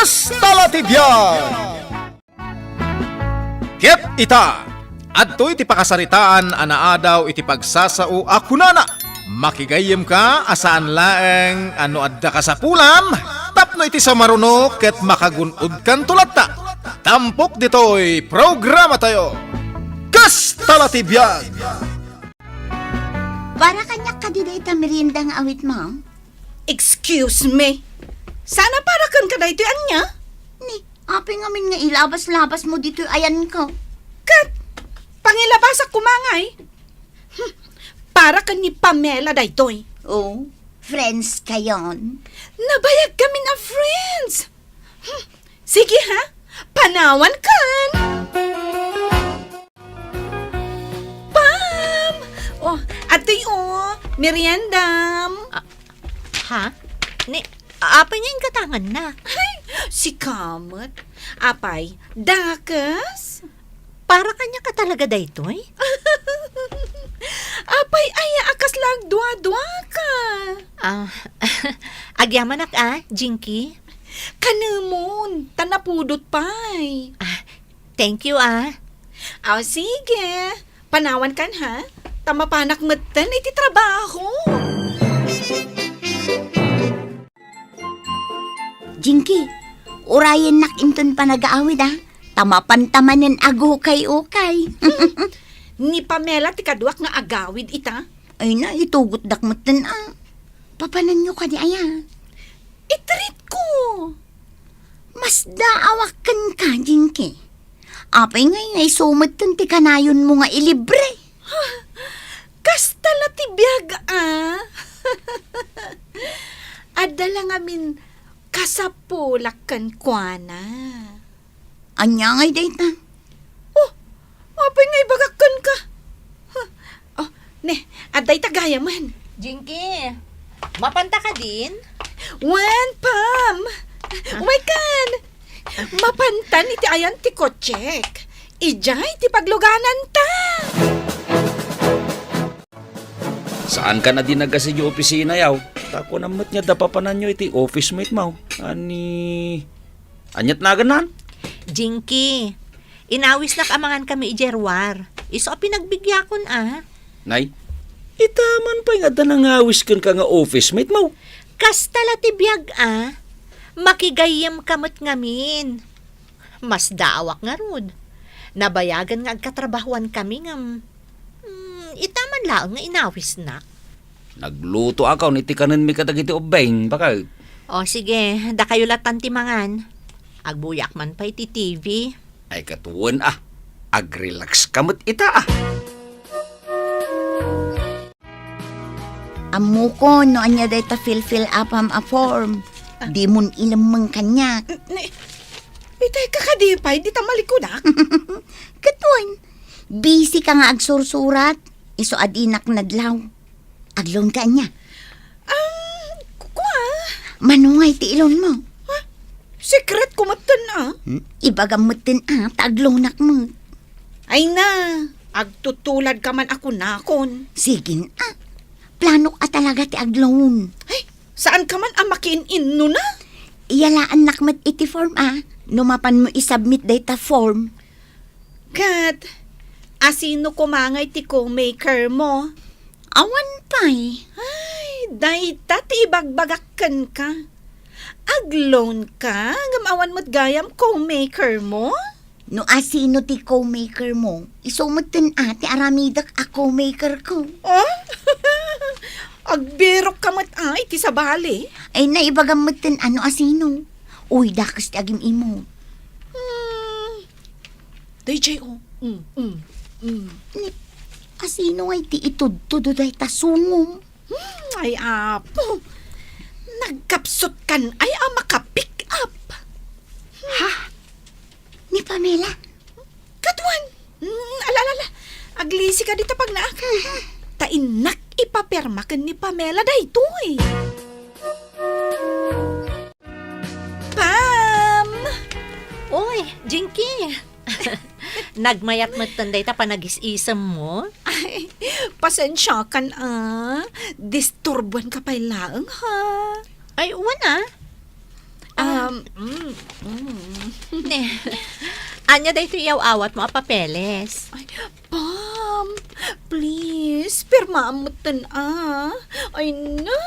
Kastalatibyan! Ket ita, adto iti pakasaritaan anaadaw iti pagsasao akunana. Makigayem ka asaan laeng ano adda ka sa pulam, tapno iti sa marunok ket makagunod kan tulatta. Tampok ditoy programa tayo. Kastalatibyan! Para kanya kadida ita merienda nga awit mo. Excuse me. Sana para kan ka na ito anya. Ni, api ngamin nga ilabas-labas mo dito ayan ko. Kat, pangilabas ak kumangay. Para kan ni Pamela da ito'y. Oh, friends kayon. Nabayag kami na friends. Sige ha, panawan kan. Pam! Oh, ato'y meriendam. Ha? Apa niya yung katangan na? Ay, si Kamat. Apay, dakas. Para kanya ka talaga daytoy? Apay, ay, akas lang dua-dua ka. Agyaman Jinky? Kanamon, tanapudot pay. Thank you Aw, sige. Panawan kan ha? Tamapanak matan iti trabaho. Jinky, urayan nak inton pa nag-aawid Tamapan-tamanin ago kay-ukay. Ni Pamela ti kaduak nga agawid ita. Ay na, itugot dakmatan Papanan nyo ka di aya. Itreat ko. Mas daawakan ka, Jinky. Apay ngay sumatan ti kanayon mo nga ilibre. Kastala ti biyag Adala ngamin kasapulak kan kuana. Anya ngay dayta. Oh, apay ngay bagakan ka. Oh, ne, aday tagaya man. Jinky, mapanta ka din? Wan, Pam. Umay kan. Mapantan iti ayan ti kotsek. Ijay ti pagluganan ta. Saan ka na din nagasi yung opisina yaw? Tako namat niya dapapanan nyo iti office mate mo. Anyat na ganan? Jinky, inawis na kaamangan kami ijerwar. Iso pinagbigyakon Nay, itaman pa nga da nangawis ka nga office mate mo. Kastala ti biyag makigayam kamot ngamin. Mas daawak nga rod. Nabayagan nga agkatrabahuan kami nga itaman lang nga inawis na. Nagluto ako niti kanan mi katagiti obeng baka. O sige, da kayo latan timangan. Agbuyak man pa iti TV. Ay katuwan Ag-relax kamot ita Amo ko, no anya dayta fill upam a form. Di mun ilamang kanya. Itay kakadipay, di tamalikudak. Katuan, busy ka nga agsursurat. Iso adinak nadlaw. Aglon ka niya. Kwa? Manungay ti ilon mo. Secret kumatan Ibagamutin taglonak mo. Ay na, agtutulad ka man ako nakon. Sige plano ka talaga ti aglon. Ay, saan ka man makin-in no na? Iyalaan nakmat iti form Numapan mo isubmit data form. Kat, asino kumangay ti co-maker mo? Awan pa'y. Ay, dayta ti ibagbagakan ka. Agloan ka, gamawan mo't gayam co-maker mo? No asino ti co-maker mo, isumutin ti aramidak a co-maker ko. Oh? Agbirok ka mo't ti sabali. Ay naibagamutin asino. Uy, dakas ti agim imo. DJ, Asino ay ti itudtudo day tasungom. Ay, apo. Nagkapsot kan ay makapick up. Ni Pamela. Katuan. Alala. Aglisi ka dito pag naak. Tainak ipaperma kan ni Pamela daytoy. Pam! Oy, Jinky. Nagmayat mo tanday ta panagis-isam mo? Ay, pasensya kan Disturbuan ka pa laang ha. Ay, uwan Ne. Anya da ito iyaw-awat mo a papeles. Ay, Pam, please, pirmaamutan Ay na,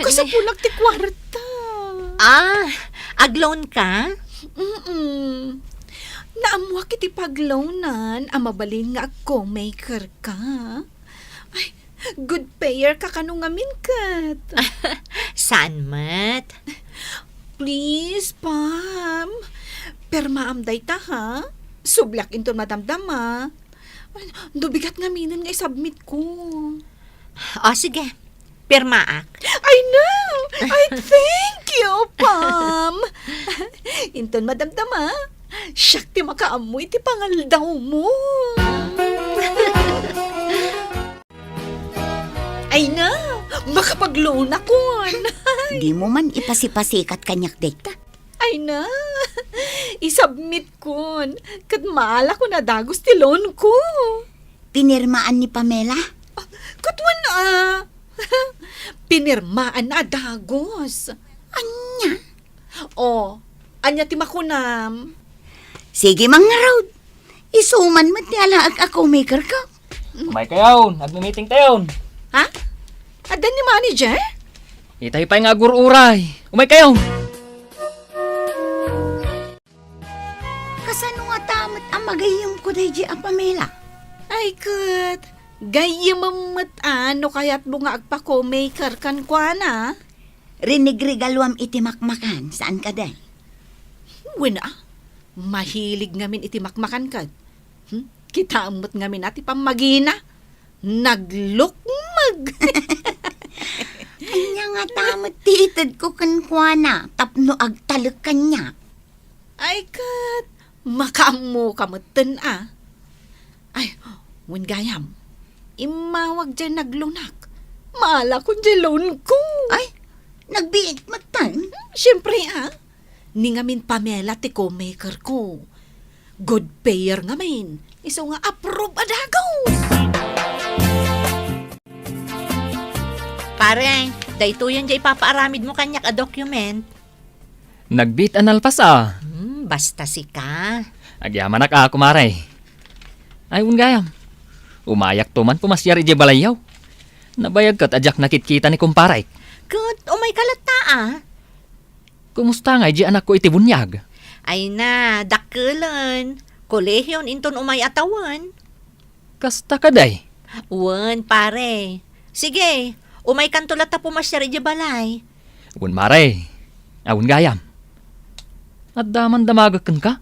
kasapulag ti kwarta. Agloan ka? Naamwa kiti pagloanan, mabalin nga ako maker ka. Ay, good payer ka kanong ngamin kat. Saan mat? Please, Pam. Permaam day ta, ha? Sublak into madamdama. Dubigat nga minin nga isubmit ko. Sige. Pirmaak. I know! I thank you, Pam! Inton madamdama, siyak ti makaamoy ti pangaldaw mo. Ay na! Makapag-loan akon! Di mo man ipasipasikat kanyak data. Ay na! Isubmit kon. Kat maala ko na dagos ti loan ko. Pinirmaan ni Pamela. Katwan Pinirmaan na dagos. Anya? Anya ti makunam. Sige mga road. Isuman mo ti alaag ako maker ka. Umay kayaw, nagme-meeting tayo. Ha? Adan ni manager? Itay pa nga agur-uray. Umay kayaw. Kasano nga tamat ang magayong ko day di ang Pamela? Ay, kat. Gayam mamat ano kaya't bunga agpako maker kan kwa na? Rinigregaluam itimakmakan. Saan ka day? Wina, mahilig ngamin itimakmakan kad. Kita amot ngamin ati pamagina. Naglukmag. Anya nga tamat tiitad ko kankwana. Tapno agtalog kanya. Ay, kat. Makaamu kamutan Ay, wen gayam. Imawag dyan naglunak. Maala ko dyan loan ko. Ay, nagbiit matan. Siyempre ni ngamin Pamela ti co-maker ko. Good payer ngamin. Iso nga approve adagaw. Pare, dayto yan di ipapaaramid mo kanyak a document. Nagbit analpas Basta si ka. Agyaman na ka, kumaray. Ay, gayam. Umayak to man pumasyari di balayaw. Nabayag kat adyak nakitkita ni kumparay. Good, umay kalata Kumusta nga di anak ko iti bunyag? Ay na, dakulan. Kolehyon inton umay atawan. Kasta ka day. Wan, pare. Sige, umay kantulat ta pumasyari di balay. Maray. Gayam. At daman damagakan ka?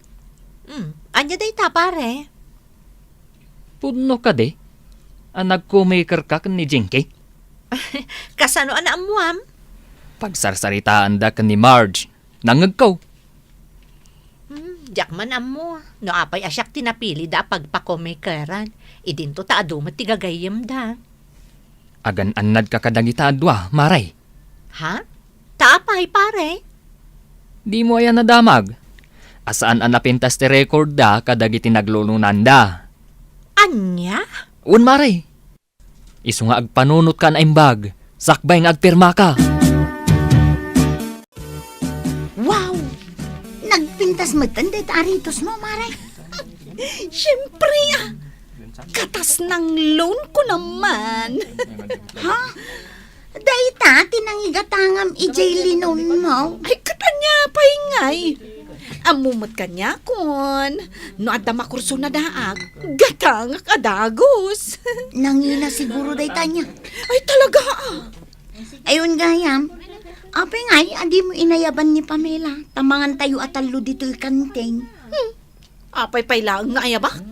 Anya day ta, pare. Puno ka de. Nagko-maker ka kan ni Jinky. Kasano amuam? Pagsarsaritaan da kan ni Marge. Nangagkaw. Diyak man amo. No apay asyak tinapili da pagpakomikeran. Idinto ta adumat tigagayem da. Agan anad ka kadagita adwa, maray. Ha? Taapay, pare. Di mo ayan nadamag. Asaan napintas ti record da kadagiti naglulunan da. Anya? Maray. Isu nga agpanunot ka na imbag. Sakbay nga agpirma ka. Wow! Nagpintas matanda aritos mo, Maray. Siyempre katas ng loan ko naman. Ha? Dayta, tinangigatangam ijay linon mo. Ay, katanya paingay. Amumot kanya kon. No adda makurso na daag. Gatangak adagos. Nangina siguro dayta niya. Ay, talaga Ayun gayam. Apay ngay, adi mo inayaban ni Pamela. Tamangan tayo atalo dito'y kanteng. Apay pay lang nga ayabak.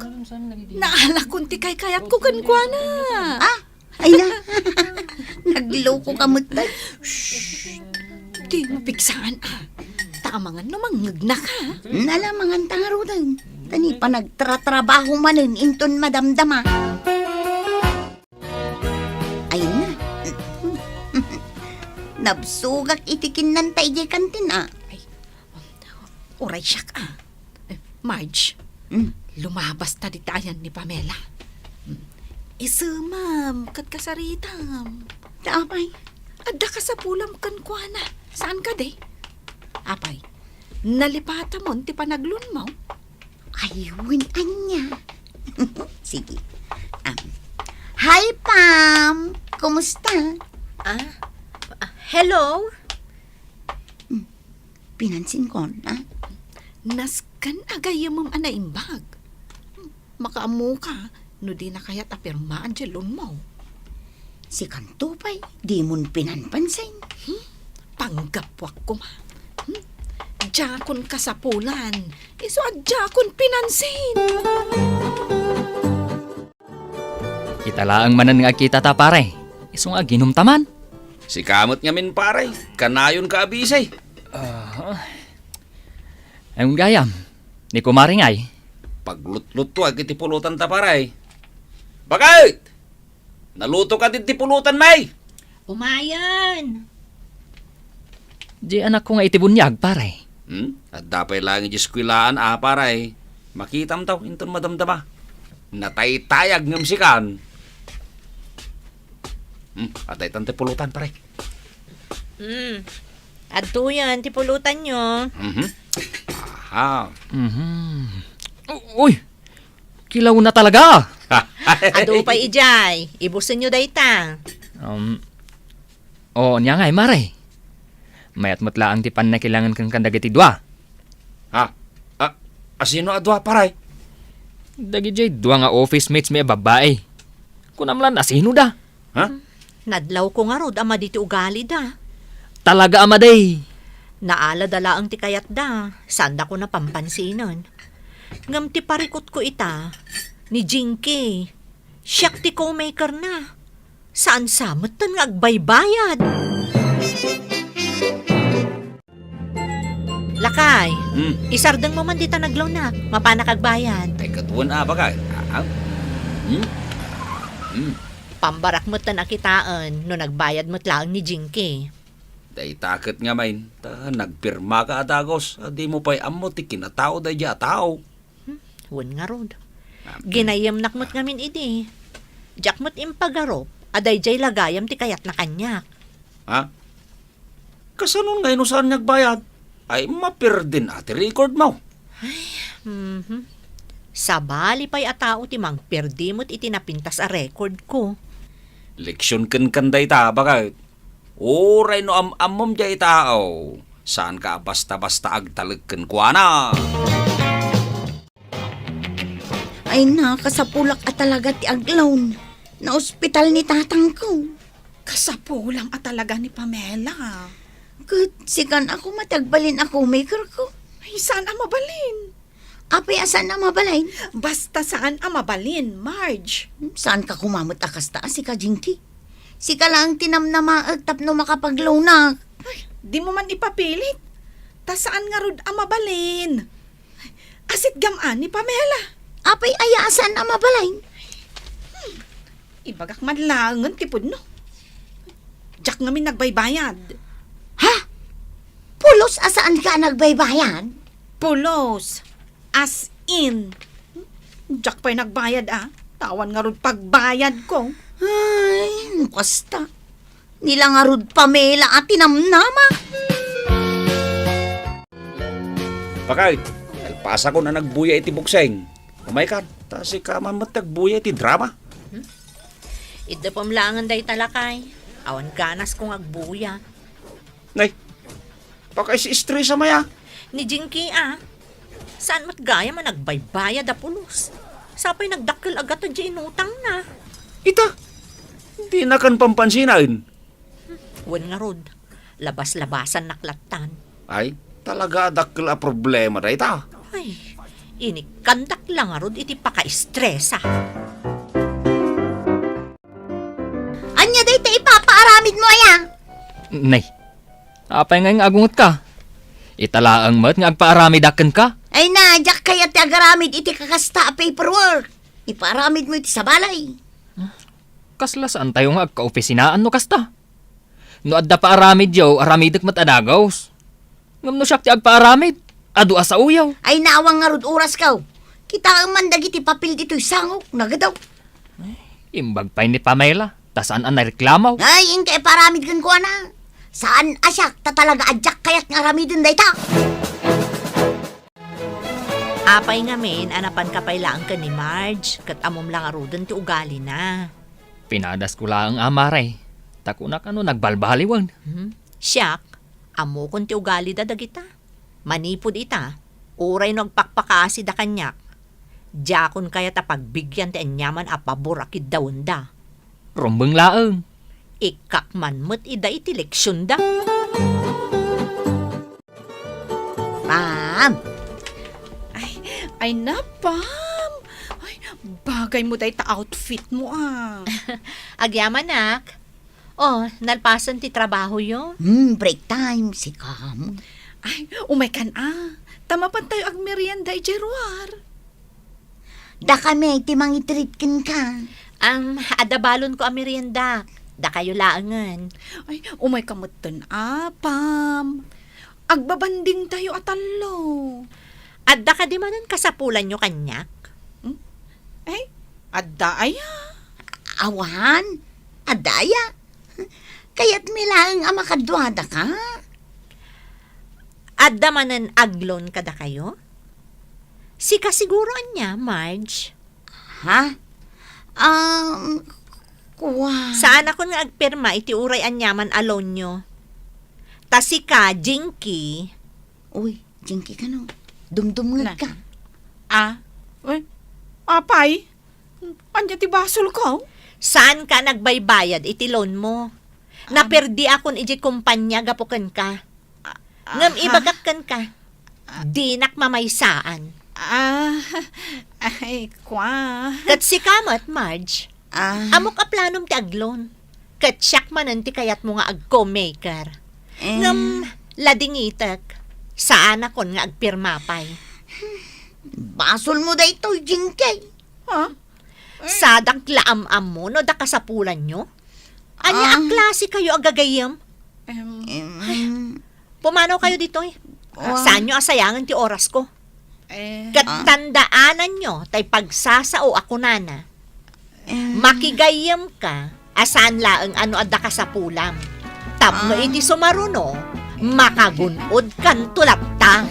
Naala kunti kay kayat ko kankwana. Ay na. Nagloko ka mutay. Di mo pigsaan Tamangan no mangagna ka. Nalamangan tangarudan. Tani pa nagtratrabaho manin inton madamdama. Ay na. Nabsugak itikin nantay di kantin Oray siya ka. Marge, lumabas ta di tayan ni Pamela. Isumam, kat kasaritam. Taapay. Adda ka sa pulam kankwana. Saan ka de? Apay, Nalipata mo, ti panaglun mo. Ayun, anya. Sige. Hi, Pam! Kumusta? Hello? Pinansin ko na. Naskan agayam mong anaimbag. Makaamu ka, no di na kaya't apirmaan dyan mo. Si Kantupay, di mon pinanpansin. Panggapwak ko ma. Jakon kasapulan. Iso at jakon pinansin. Italaang manan nga kita ta pare. Iso nga ginumtaman. Si kamot nga min pare, kanayon ka abisay. Ayun gayam. Ni kumaring ay. Paglut-lut to iti pulutan ta pare. Bakit? Naluto ka din ti pulutan, may. Umayan! Di anak ko nga itibunyag pare. At dapay lang iti skwilaan pare. Makitam taw, inton madamdama. Nataytayag ngam sikan. Atay tante pulutan pare. Adto yan, tipulutan nyo. Aha. Uy! Kilaw na talaga! Ado pa ijay, ibusin nyo dayta. Niya nga mare. Mayat matla ang tipan na kailangan kang kandagiti dua. Asino adwa pare? Dagi jay dua nga office mates may babae. Kunamlan asino da? Nadlaw ko nga rod, ama dito ugali da. Talaga amaday. Naala dala ang tikayat da, sanda ko na pampansinan. Ngam ti parikot ko ita, ni Jinky. Siyak ti co-maker na. Saan samutan nga agbaybayad? Lakay, isardang mo man dita naglaw na, mapanak agbayad. Ay katuan ba ka? Pambarak mo't na nakitaan, no nagbayad mo't lang ni Jinky. Day takot nga main, nagpirma ka adagos, di mo pa'y amo ti kinatao day ja tao. Huwag nga rod. Ginayam nakmot ngamin idi. Jak mo't impagarop, aday jay lagayam ti kayat na kanyak. Kasanon ngayon saan nagbayad? Ay mapirdin ati record mo. Sabali pa'y atao ti mang perdi mo't itinapintas a record ko. Leksyon ken kanday ta bakit? Oray no amom jay tao. Saan ka basta-basta agtalag ken kuana? Ay nakasapulak at talaga ti aglawn. Na ospital ni tatang ko. Kasapulang at talaga ni Pamela. Kat, sikan ako matagbalin ako maker ko. Ay, saan ang mabalin? Apay asan na mabalain? Basta saan ang mabalin, Marge? Saan ka kumamot akas taas si Kajinti? Si ka lang tinamnamaag tapno makapaglaw na. Di mo man ipapilit. Ta saan nga rod ang mabalin? Asit gamaan ni Pamela. Apay ayaasan na mabalain? Ibagak man langan tipod no. Jack ngamin nagbaybayad. Ha? Pulos asaan ka nagbaybayan? Pulos. As in. Jack pa'y nagbayad Tawan nga rod pagbayad ko. Ay, basta. Nila nga rod Pamela at tinamnama. Bakit? Pasa ko na nagbuya iti bukseng. Umay ka, si kaman matagbuya iti drama. Ida pamlangan day talakay. Awan ganas kong agbuya. Nay, pakay si stress maya. Ni Jinky saan mat gaya man nagbaybayad a pulos. Sapay nagdakkel agat a inutang na. Ita, di na kan pampansinan. Wen nga rod, labas-labasan naklatan. Ay, talaga dakkel a problema da ita. Ay, inikandak lang nga rod iti paka-estresa. Anya day ta ipapaaramid mo Nay, apay nga agungot ka. Italaang mat nga agpaaramidaken ka. Ay na, jak kaya ti agaramid iti kakasta a paperwork. Ipaaramid mo iti sa balay. Kasla saan tayo nga agkaopisinaan no kasta. No adda pa aramid yaw, aramidak mat adagaws. Ngam no siyak ti agpaaramid, adu asa uyaw. Ay naawang nga rod oras kaw. Kita ang mandag iti papel dito'y sangok, nagadaw. Imbag pa'y ni Pamela, tasaan ang nareklamaw. Ay, hindi paramid kan ko na. Saan asyak ta talaga adyak kayat nga aramidin day ta? Apay ngamin, anapan kapaylaan ka ni Marge, kat amom lang arudan ti ugali na. Pinadas ko lang ang amaray. Takunak nagbalbaliwan. Siyak, amo kon ti ugali dadagita. Manipod ita, uray no agpakpakaasi da kanyak. Diyakon kaya pagbigyan ti anyaman a pabor akid daon da. Rumbeng laeng. Ikakman mo't ida iti leksyon da. Pam, Ay na, Pam. Ay, bagay mo day ta outfit mo Agyaman nak. Oh, nalpasan ti trabaho yo. break time, si Kam. Ay, umay kan Tama pa tayo ag merienda Jeruar. Da kami, ti mangitritkin ka. Ang adabalon ko ang merienda. Da kayo laangan. Ay, umay kamutan Pam. Agbabanding tayo atalo. At da ka di manan kasapulan nyo kanyak. Ay, adda aya. Awan, adaya. Kaya't milaang amakadwada ka. At da manan aglon kada kayo. Si kasiguroan niya, Marge. Ha? Kuwa. Saan ako nga agpirma iti uray anyaman alone nyo. Ta si ka, Jinky. Uy, Jinky ka no. Dumdumngag ka. Uy, apay. Anya ti basol ko? Saan ka nagbaybayad iti loan mo? Naperdi akon iti kumpanya gapukan ka. Ngam ibagakkan ka. Dinak mamaysaan. Ay, kwa. Kat si kamat, Marge. Amok a planom ti aglon. Kat siyak manan ti kayat mo nga agco-maker. Ngam ladingitek. Saan akon nga agpirmapay. Basol mo da ito, Jinky. Ha? Sadak laam-am mo no da kasapulan nyo. Anya ang klase kayo agagayam. Pumanaw kayo dito eh. Saan nyo asayangan ti oras ko? Kat tandaanan nyo tay pagsasao ako nana. Makigayam ka asan laeng ano adda ka sa pulam. Tapno iti sumaruno, makagunod kan tulapta.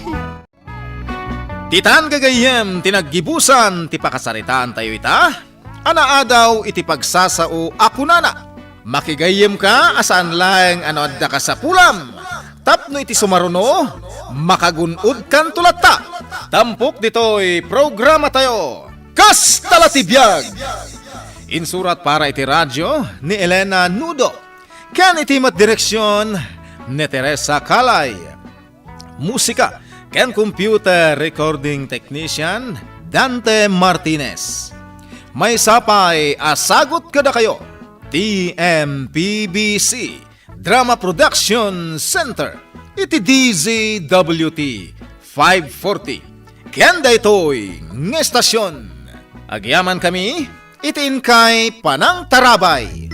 Titan gagayem tinaggibusan ti pakasaritaan tayo ita. Anaadaw iti pagsasao akunana. Makigayem ka asaan laeng ano adda ka sa pulam. Tapno iti sumaruno, makagunod kan tulatta. Tampok dito'y programa tayo. Kastala ti biag! Insurat para iti radyo ni Elena Nudo. Kan iti direksyon ni Teresa Calay. Musika ken computer recording technician Dante Martinez. May sapay asagot kada kayo. TMPBC Drama Production Center. Iti DZWT 540. Kenda ito'y ng estasyon. Agyaman kami, itin kay Panang Tarabay.